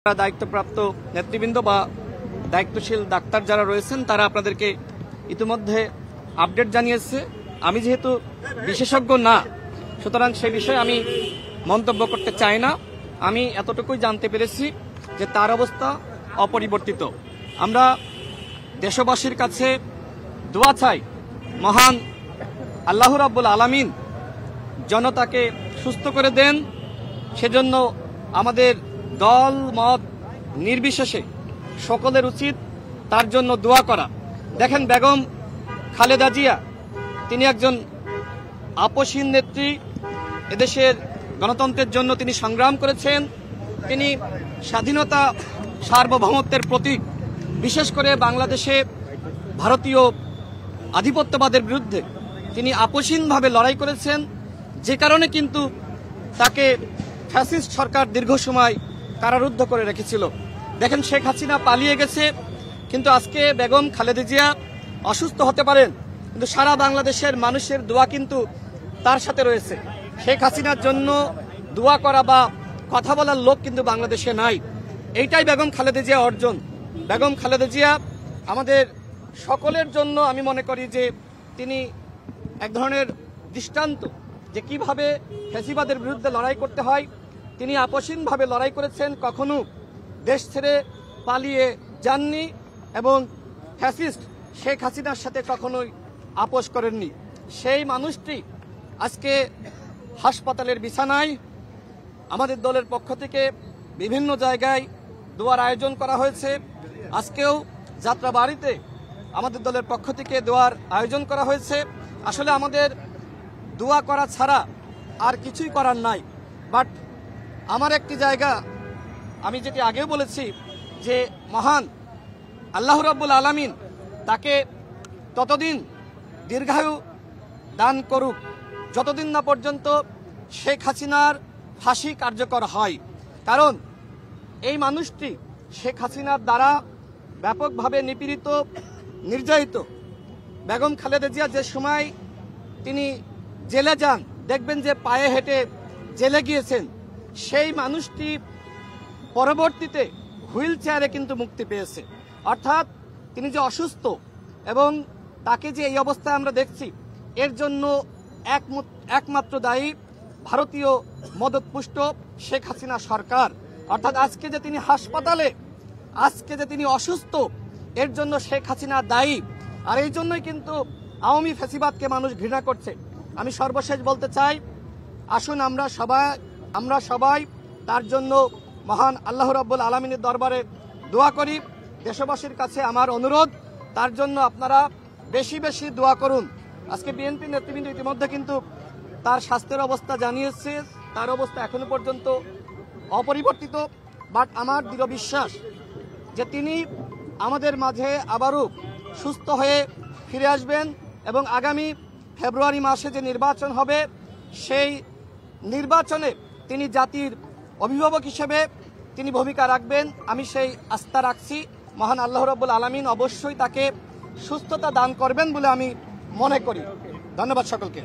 দায়িত্বপ্রাপ্ত নেতৃবৃন্দ বা দায়িত্বশীল ডাক্তার যারা রয়েছেন তারা আপনাদেরকে ইতিমধ্যে আপডেট জানিয়েছে। আমি যেহেতু বিশেষজ্ঞ না, সুতরাং সেই বিষয়ে আমি মন্তব্য করতে চাই না। আমি এতটুকুই জানতে পেরেছি যে তার অবস্থা অপরিবর্তিত। আমরা দেশবাসীর কাছে দোয়া চাই, মহান আল্লাহ রাব্বুল আলামিন জনতাকে সুস্থ করে দেন। সেজন্য আমাদের দল মত নির্বিশেষে সকলের উচিত তার জন্য দোয়া করা। দেখেন, বেগম খালেদা জিয়া তিনি একজন আপসহীন নেত্রী। এদেশের গণতন্ত্রের জন্য তিনি সংগ্রাম করেছেন। তিনি স্বাধীনতা সার্বভৌমত্বের প্রতীক। বিশেষ করে বাংলাদেশে ভারতীয় আধিপত্যবাদের বিরুদ্ধে তিনি আপসহীনভাবে লড়াই করেছেন, যে কারণে কিন্তু তাকে ফ্যাসিস্ট সরকার দীর্ঘ সময় কারারুদ্ধ করে রেখেছিল। দেখেন, শেখ হাসিনা পালিয়ে গেছে, কিন্তু আজকে বেগম খালেদা জিয়া অসুস্থ হতে পারেন, কিন্তু সারা বাংলাদেশের মানুষের দোয়া কিন্তু তার সাথে রয়েছে। শেখ হাসিনার জন্য দোয়া করা বা কথা বলার লোক কিন্তু বাংলাদেশে নাই। এইটাই বেগম খালেদা জিয়া অর্জন। বেগম খালেদা জিয়া আমাদের সকলের জন্য আমি মনে করি যে তিনি এক ধরনের দৃষ্টান্ত, যে কিভাবে ফ্যাসিবাদের বিরুদ্ধে লড়াই করতে হয়। তিনি আপসহীনভাবে লড়াই করেছেন, কখনো দেশ ছেড়ে পালিয়ে যাননি এবং ফ্যাসিস্ট শেখ হাসিনার সাথে কখনোই আপোষ করেননি। সেই মানুষটি আজকে হাসপাতালের বিছানায়। আমাদের দলের পক্ষ থেকে বিভিন্ন জায়গায় দোয়ার আয়োজন করা হয়েছে। আজকেও যাত্রাবাড়িতে আমাদের দলের পক্ষ থেকে দোয়ার আয়োজন করা হয়েছে। আসলে আমাদের দোয়া করা ছাড়া আর কিছুই করার নাই। বাট আমার একটি জায়গা, আমি যেটি আগেও বলেছি, যে মহান আল্লাহ রাব্বুল আলামিন তাকে ততদিন দীর্ঘায়ু দান করুক যতদিন না পর্যন্ত শেখ হাসিনার ফাঁসি কার্যকর হয়। কারণ এই মানুষটি শেখ হাসিনার দ্বারা ব্যাপকভাবে নিপীড়িত, নির্যাতিত। বেগম খালেদা জিয়া যে সময় তিনি জেলে যান, দেখবেন যে পায়ে হেঁটে জেলে গিয়েছেন। সেই মানুষটি পরবর্তীতে হুইল চেয়ারে কিন্তু মুক্তি পেয়েছে। অর্থাৎ তিনি যে অসুস্থ এবং তাকে যে এই অবস্থায় আমরা দেখছি, এর জন্য একমাত্র দায়ী ভারতীয় মদতপুষ্ট শেখ হাসিনা সরকার। অর্থাৎ আজকে যে তিনি হাসপাতালে, আজকে যে তিনি অসুস্থ, এর জন্য শেখ হাসিনা দায়ী। আর এই জন্যই কিন্তু আওয়ামী ফ্যাসিবাদকে মানুষ ঘৃণা করছে। আমি সর্বশেষ বলতে চাই, আসুন আমরা সবাই তার জন্য মহান আল্লাহ রাব্বুল আলামিনের দরবারে দোয়া করি। দেশবাসীর কাছে আমার অনুরোধ, তার জন্য আপনারা বেশি বেশি দোয়া করুন। আজকে বিএনপি নেতৃবৃন্দ ইতিমধ্যে কিন্তু তার স্বাস্থ্যের অবস্থা জানিয়েছে, তার অবস্থা এখনো পর্যন্ত অপরিবর্তিত। বাট আমার দৃঢ় বিশ্বাস যে তিনি আমাদের মাঝে আবারও সুস্থ হয়ে ফিরে আসবেন এবং আগামী ফেব্রুয়ারি মাসে যে নির্বাচন হবে, সেই নির্বাচনে তিনি জাতির অভিভাবক হিসেবে তিনি ভূমিকা রাখবেন। আমি সেই আস্থা রাখছি। মহান আল্লাহ রাব্বুল আলামিন অবশ্যই তাকে সুস্থতা দান করবেন বলে আমি মনে করি। ধন্যবাদ সকলকে।